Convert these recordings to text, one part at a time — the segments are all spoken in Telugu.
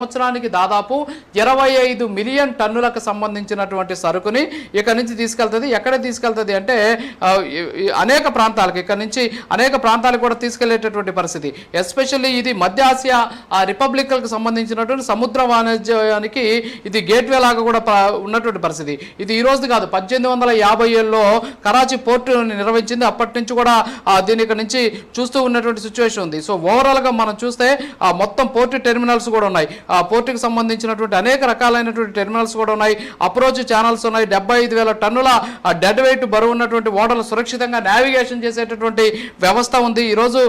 సంవత్సరానికి దాదాపు 25 మిలియన్ టన్నులకు సంబంధించినటువంటి సరుకుని ఇక్కడ నుంచి తీసుకెళ్తుంది. ఎక్కడ తీసుకెళ్తుంది అంటే అనేక ప్రాంతాలకు, ఇక్కడ నుంచి అనేక ప్రాంతాలకు కూడా తీసుకెళ్లేటటువంటి పరిస్థితి. ఎస్పెషల్లీ ఇది మధ్య ఆసియా రిపబ్లిక్లకు సంబంధించినటువంటి సముద్ర వాణిజ్యానికి ఇది గేట్వే లాగా కూడా ఉన్నటువంటి పరిస్థితి. ఇది ఈ రోజు కాదు, 1857లో కరాచీ పోర్టు నిర్వహించింది. అప్పటి నుంచి కూడా దీని ఇక్కడ నుంచి చూస్తూ ఉన్నటువంటి సిచ్యువేషన్ ఉంది. సో ఓవరాల్గా మనం చూస్తే మొత్తం పోర్టు టెర్మినల్స్ కూడా ఉన్నాయి. పోర్టుకి సంబంధించినటువంటి అనేక రకాలైనటువంటి టెర్మినల్స్ కూడా ఉన్నాయి. అప్రోచ్ ఛానల్స్ ఉన్నాయి. 75,000 టన్నుల డెడ్ వెయిట్ బరువు ఉన్నటువంటి ఓడలు సురక్షితంగా నావిగేషన్ చేసేటటువంటి వ్యవస్థ ఉంది. ఈరోజు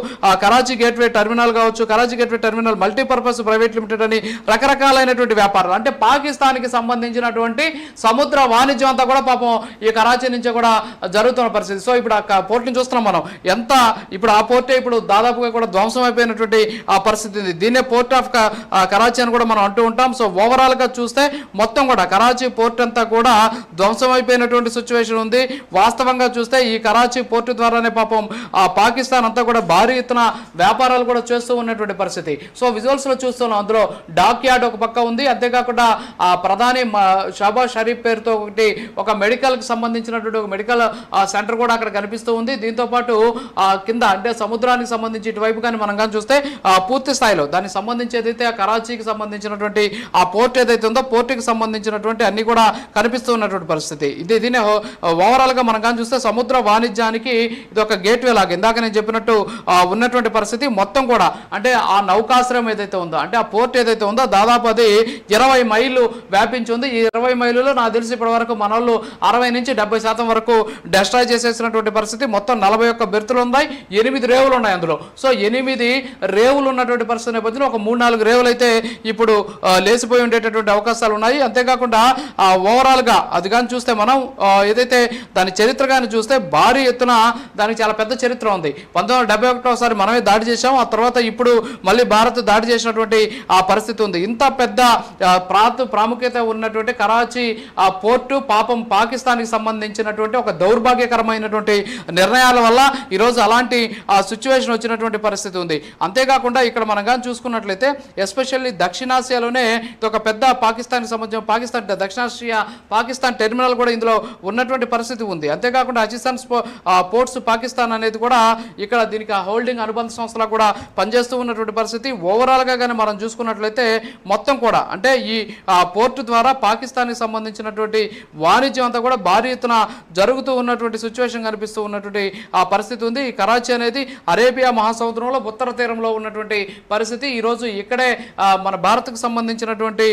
కరాచీ గేట్వే టెర్మినల్ కావచ్చు, Karachi gateway terminal multipurpose private limited అని రకరకాలైనటువంటి వ్యాపారాలు, అంటే పాకిస్తాన్కి సంబంధించినటువంటి సముద్ర వాణిజ్యం అంతా కూడా పాపం ఈ కరాచీ నుంచి కూడా జరుగుతున్న పరిస్థితి. సో ఇప్పుడు ఆ పోర్టుని చూస్తున్నాం మనం, ఎంత ఇప్పుడు ఆ పోర్టే ఇప్పుడు దాదాపుగా కూడా ధ్వంసం అయిపోయినటువంటి ఆ పరిస్థితి ఉంది. దీన్నే పోర్ట్ ఆఫ్ కరాచీ అని కూడా మనం అంటూ ఉంటాం. సో ఓవరాల్ గా చూస్తే మొత్తం కూడా కరాచీ పోర్ట్ అంతా కూడా ధ్వంసం అయిపోయినటువంటి సిచ్యువేషన్ ఉంది. వాస్తవంగా చూస్తే ఈ కరాచీ పోర్టు ద్వారానే పాపం పాకిస్తాన్ అంతా కూడా భారీ ఎత్తున వ్యాపారాలు కూడా చేస్తూ ఉన్నటువంటి పరిస్థితి. సో విజువల్స్ లో చూస్తున్నాం, అందులో డాక్ యార్డ్ ఒక పక్క ఉంది. అంతేకాకుండా ప్రధాని షాబాజ్ షరీఫ్ పేరుతో ఒక మెడికల్ కి సంబంధించినటువంటి ఒక మెడికల్ సెంటర్ కూడా అక్కడ కనిపిస్తూ ఉంది. దీంతో పాటు కింద అంటే సముద్రానికి సంబంధించి ఇటువైపు కానీ మనం కానీ చూస్తే పూర్తి స్థాయిలో దానికి సంబంధించి ఏదైతే ఆ కరాచీకి సంబంధించినటువంటి ఆ పోర్ట్ ఏదైతే ఉందో పోర్టుకి సంబంధించినటువంటి అన్ని కూడా కనిపిస్తూ ఉన్నటువంటి పరిస్థితి. దీన్ని ఓవరాల్ గా మనం కానీ చూస్తే సముద్ర వాణిజ్యానికి ఇది ఒక గేట్వే లాగా ఇందాక నేను చెప్పినట్టు ఉన్నటువంటి పరిస్థితి. మొత్తం కూడా అంటే ఆ నౌకాశ్రయం ఏదైతే ఉందో, అంటే ఆ పోర్ట్ ఏదైతే ఉందో దాదాపు అది 20 మైళ్ళు వ్యాపించి ఉంది. ఈ 20 మైళ్ళలో నాకు తెలిసి ఇప్పటి వరకు మన వాళ్ళు 60 నుంచి 70% వరకు డెస్ట్రాయ్ చేసేసినటువంటి పరిస్థితి. మొత్తం 41 బెర్తులు ఉన్నాయి, 8 రేవులు ఉన్నాయి అందులో. సో 8 రేవులు ఉన్నటువంటి పరిస్థితి నేపథ్యంలో ఒక 3-4 రేవులు అయితే ఇప్పుడు లేచిపోయి ఉండేటటువంటి అవకాశాలు ఉన్నాయి. అంతేకాకుండా ఓవరాల్ గా అది కానీ చూస్తే మనం ఏదైతే దాని చరిత్ర కానీ చూస్తే భారీ ఎత్తున దానికి చాలా పెద్ద చరిత్ర ఉంది. 1971 మనమే దాడి చేశాం, ఆ తర్వాత ఇప్పుడు మళ్ళీ భారత్ దాడి చేసినటువంటి ఆ పరిస్థితి ఉంది. ఇంత పెద్ద ప్రాముఖ్యత ఉన్నటువంటి కరాచీ పోర్టు పాపం పాకిస్తాన్కి సంబంధించినటువంటి ఒక దౌర్భాగ్యకరమైనటువంటి నిర్ణయాల వల్ల ఈరోజు అలాంటి సిచ్యువేషన్ వచ్చినటువంటి పరిస్థితి ఉంది. అంతేకాకుండా ఇక్కడ మనం కానీ చూసుకున్నట్లయితే ఎస్పెషల్లీ దక్షిణాసియాలోనే ఒక పెద్ద పాకిస్తాన్కి సంబంధించిన పాకిస్తాన్ టెర్మినల్ కూడా ఇందులో ఉన్నటువంటి పరిస్థితి ఉంది. అంతేకాకుండా హచిస్తాన్ పోర్ట్స్ పాకిస్తాన్ అనేది కూడా ఇక్కడ దీనికి హోల్డింగ్ అనుబంధ సంస్థలా కూడా పనిచేస్తూ ఉన్నటువంటి పరిస్థితి. ఓవరాల్గా కానీ మనం చూసుకున్నట్లయితే మొత్తం కూడా అంటే ఈ పోర్టు ద్వారా పాకిస్తాన్కి సంబంధించినటువంటి వాణిజ్యం అంతా కూడా భారీ ఎత్తున జరుగుతూ ఉన్నటువంటి సిచ్యువేషన్ కనిపిస్తూ ఉన్నటువంటి ఆ పరిస్థితి ఉంది. ఈ కరాచీ అనేది అరేబియా మహాసముద్రంలో ఉత్తర తీరంలో ఉన్నటువంటి పరిస్థితి. ఈరోజు ఇక్కడే మన భారత్కు సంబంధించినటువంటి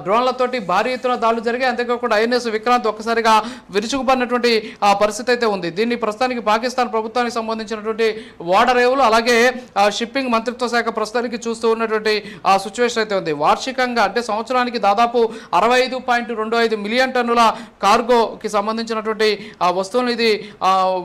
డ్రోన్లతోటి భారీ ఎత్తున దాడులు జరిగాయి. అంతేకాకుండా ఐఎన్ఎస్ విక్రాంత్ ఒక్కసారిగా విరుచుకుపడినటువంటి పరిస్థితి అయితే ఉంది. దీన్ని ప్రస్తుతానికి పాకిస్తాన్ ప్రభుత్వానికి సంబంధించినటువంటి ఓడరేవులు అలాగే షిప్పింగ్ మంత్రిత్వ శాఖ ప్రస్తుతానికి చూస్తూ ఉన్నటువంటి సిచ్యువేషన్ అయితే ఉంది. వార్షికంగా అంటే సంవత్సరానికి దాదాపు 65.25 మిలియన్ టన్నుల కార్గోకి సంబంధించినటువంటి వస్తువులు ఇది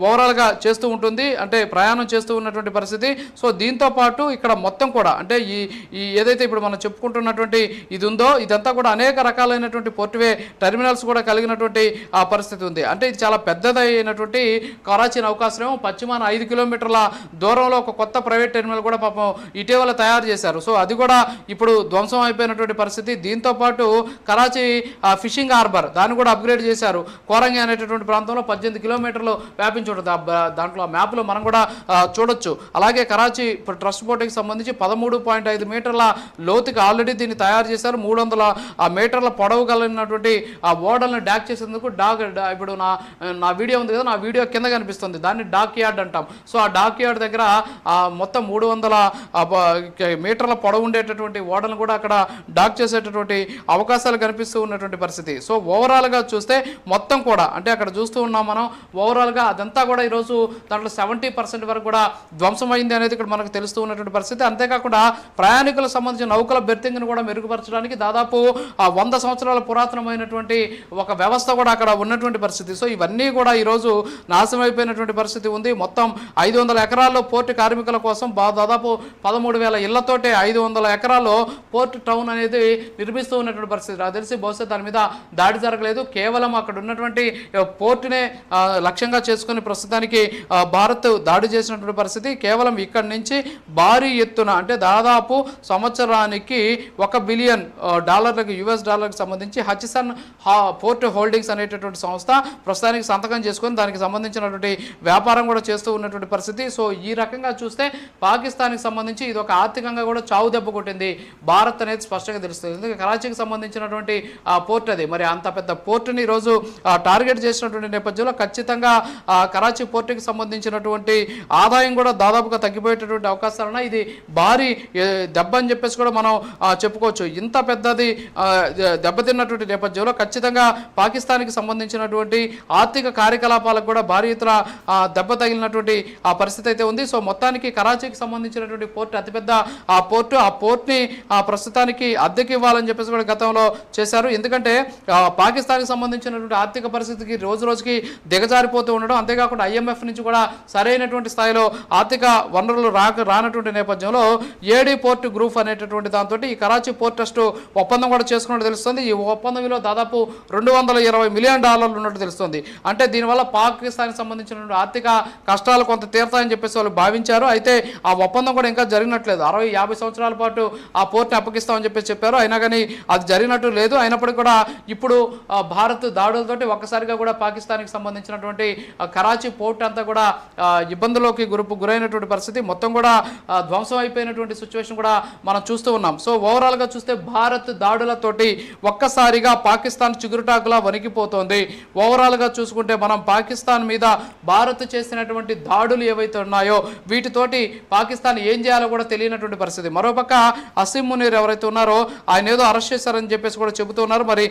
ఓవరాల్గా చేస్తూ ఉంటుంది, అంటే ప్రయాణం చేస్తూ ఉన్నటువంటి పరిస్థితి. సో దీంతో పాటు ఇక్కడ మొత్తం కూడా అంటే ఈ ఏదైతే ఇప్పుడు మనం చెప్పుకుంటున్నటువంటి ఇది ఉందో ఇదంతా కూడా అనేక రకాలైనటువంటి పోర్టువే టెర్మినల్స్ కూడా కలిగినటువంటి ఆ పరిస్థితి ఉంది. అంటే ఇది చాలా పెద్దదైనటువంటి కరాచీ నౌకాశ్రయం. పశ్చిమాన 5 కిలోమీటర్ల దూరంలో ఒక కొత్త ప్రైవేట్ టెర్మినల్ కూడా పాపం ఇటీవల తయారు చేశారు. సో అది కూడా ఇప్పుడు ధ్వంసం అయిపోయినటువంటి పరిస్థితి. దీంతో పాటు కరాచీ ఫిషింగ్ హార్బర్ దాన్ని కూడా అప్గ్రేడ్ చేశారు. కోరంగి అనేటటువంటి ప్రాంతంలో 18 కిలోమీటర్లు వ్యాపించి ఉంటుంది. దాంట్లో మ్యాప్లో మనం కూడా చూడొచ్చు. అలాగే కరాచీ ట్రస్ట్ బోర్డుకి సంబంధించి 13.5 మీటర్ల లోతుకి ఆల్రెడీ దీన్ని తయారు చేశారు. 300 మీటర్ల పొడవు కలిగినటువంటి ఆ ఓడల్ని డాక్ చేసేందుకు ఇప్పుడు నా వీడియో ఉంది కదా, నా వీడియో కింద కనిపిస్తుంది, దాన్ని డాక్ యార్డ్ అంటాం. సో ఆ డాక్ యార్డ్ దగ్గర మొత్తం 300 మీటర్ల పొడవు ఉండేటటువంటి ఓడలను కూడా అక్కడ డాక్ చేసేటటువంటి అవకాశాలు కనిపిస్తూ ఉన్నటువంటి పరిస్థితి. సో ఓవరాల్గా చూస్తే మొత్తం కూడా అంటే అక్కడ చూస్తూ ఉన్నాం మనం, ఓవరాల్గా అదంతా కూడా ఈరోజు దాంట్లో 70% వరకు కూడా ధ్వంసమైంది అనేది ఇక్కడ మనకు తెలుస్తూ ఉన్నటువంటి పరిస్థితి. అంతేకాకుండా ప్రయాణికులకు సంబంధించిన నౌకల బెర్తింగ్ను కూడా మెరుగుపరచడానికి దాదాపు 100 సంవత్సరాల పురాతనమైనటువంటి ఒక వ్యవస్థ కూడా అక్కడ ఉన్నటువంటి పరిస్థితి. సో ఇవన్నీ కూడా ఈరోజు నాశనం అయిపోయినటువంటి పరిస్థితి ఉంది. మొత్తం 500 ఎకరాల్లో పోర్టు కార్మికుల కోసం దాదాపు 13,000 ఇళ్లతోటి 500 ఎకరాల్లో పోర్ట్ టౌన్ అనేది నిర్మిస్తూ ఉన్నటువంటి పరిస్థితి. నాకు తెలిసి బహుశా దాని మీద దాడి జరగలేదు, కేవలం అక్కడ ఉన్నటువంటి పోర్టునే లక్ష్యంగా చేసుకుని ప్రస్తుతానికి భారత్ దాడి చేసినటువంటి పరిస్థితి. కేవలం ఇక్కడి నుంచి భారీ ఎత్తున అంటే దాదాపు సంవత్సరానికి $1 బిలియన్ యుఎస్ డాలర్లకు సంబంధించి హచిసన్ పోర్ట్ హోల్డింగ్స్ అనేటటువంటి సంస్థ ప్రస్తుతానికి సంతకం చేసుకొని దానికి సంబంధించినటువంటి వ్యాపారం కూడా చేస్తూ ఉన్నటువంటి పరిస్థితి. సో ఈ రకంగా చూస్తే పాకిస్తాన్కి సంబంధించి ఇది ఒక ఆర్థికంగా కూడా చావు దెబ్బ కొట్టింది భారత్ అనేది స్పష్టంగా తెలుస్తుంది. ఎందుకంటే కరాచీకి సంబంధించినటువంటి పోర్ట్ అది, మరి అంత పెద్ద పోర్టుని ఈరోజు టార్గెట్ చేసినటువంటి నేపథ్యంలో ఖచ్చితంగా కరాచీ పోర్టుకి సంబంధించినటువంటి ఆదాయం కూడా దాదాపుగా తగ్గిపోయేటటువంటి అవకాశాలు ఉన్నాయి. ఇది భారీ దెబ్బ అని చెప్పేసి కూడా మనం చెప్పుకోవచ్చు. ఇంత పెద్దది దెబ్బతిన్నటువంటి నేపథ్యంలో ఖచ్చితంగా పాకిస్తాన్కి సంబంధించినటువంటి ఆర్థిక కార్యకలాపాలకు కూడా భారీ ఎత్తున దెబ్బ తగిలినటువంటి ఆ పరిస్థితి అయితే ఉంది. సో మొత్తానికి కరాచీకి సంబంధించినటువంటి పోర్ట్ అతిపెద్ద ఆ పోర్ట్ని ప్రస్తుతానికి అద్దెకి ఇవ్వాలని చెప్పేసి కూడా గతంలో చేశారు. ఎందుకంటే పాకిస్తాన్కి సంబంధించినటువంటి ఆర్థిక పరిస్థితికి రోజు రోజుకి దిగజారిపోతూ ఉండడం, అంతేకాకుండా IMF నుంచి కూడా సరైనటువంటి స్థాయిలో ఆర్థిక వనరులు రానటువంటి నేపథ్యంలో ఏడీ పోర్ట్ గ్రూప్ అనేటటువంటి దాంతో ఈ కరాచీ పోర్ట్ ట్రస్ట్ ఒప్పందం కూడా చేసుకున్నట్టు తెలుస్తుంది. ఈ ఒప్పందం విలువ దాదాపు $220 మిలియన్ ఉన్నట్టు తెలుస్తుంది. అంటే దీనివల్ల పాకిస్తాన్కి సంబంధించినటువంటి ఆర్థిక కష్టాలు కొంత తీరుతాయని చెప్పేసి వాళ్ళు భావించారు. అయితే ఆ ఒప్పందం కూడా ఇంకా జరిగినట్లేదు. 60-50 సంవత్సరాల పాటు ఆ పోర్ట్ని అప్పగిస్తామని చెప్పేసి చెప్పారు. అయినా కానీ అది జరిగినట్టు లేదు. అయినప్పటికీ కూడా ఇప్పుడు భారత్ దాడులతోటి ఒక్కసారిగా కూడా పాకిస్తాన్కి సంబంధించినటువంటి కరాచీ పోర్ట్ అంతా కూడా ఇబ్బందుల్లోకి గురైనటువంటి పరిస్థితి, మొత్తం కూడా ధ్వంసం అయిపోయినటువంటి సిచ్యువేషన్ కూడా మనం చూస్తూ ఉన్నాం. సో ఓవరాల్గా చూస్తే భారత్ దాడులతోటి ఒక్కసారిగా పాకిస్తాన్ చిగురుటాకులా వణికిపోతోంది. ఓవరాల్గా చూసుకుంటే మనం పాకిస్తాన్ మీద భారత్ చేసినటువంటి దాడులు ఏవైతే ఉన్నాయో వీటితోటి పాకిస్తాన్ ఏం చేయాలో కూడా తెలియనటువంటి పరిస్థితి. మరోపక్క అసీం మునీర్ ఎవరైతే ఉన్నారో ఆయన ఏదో అరెస్ట్ చేశారని చెప్పేసి కూడా చెబుతున్నారు. మరి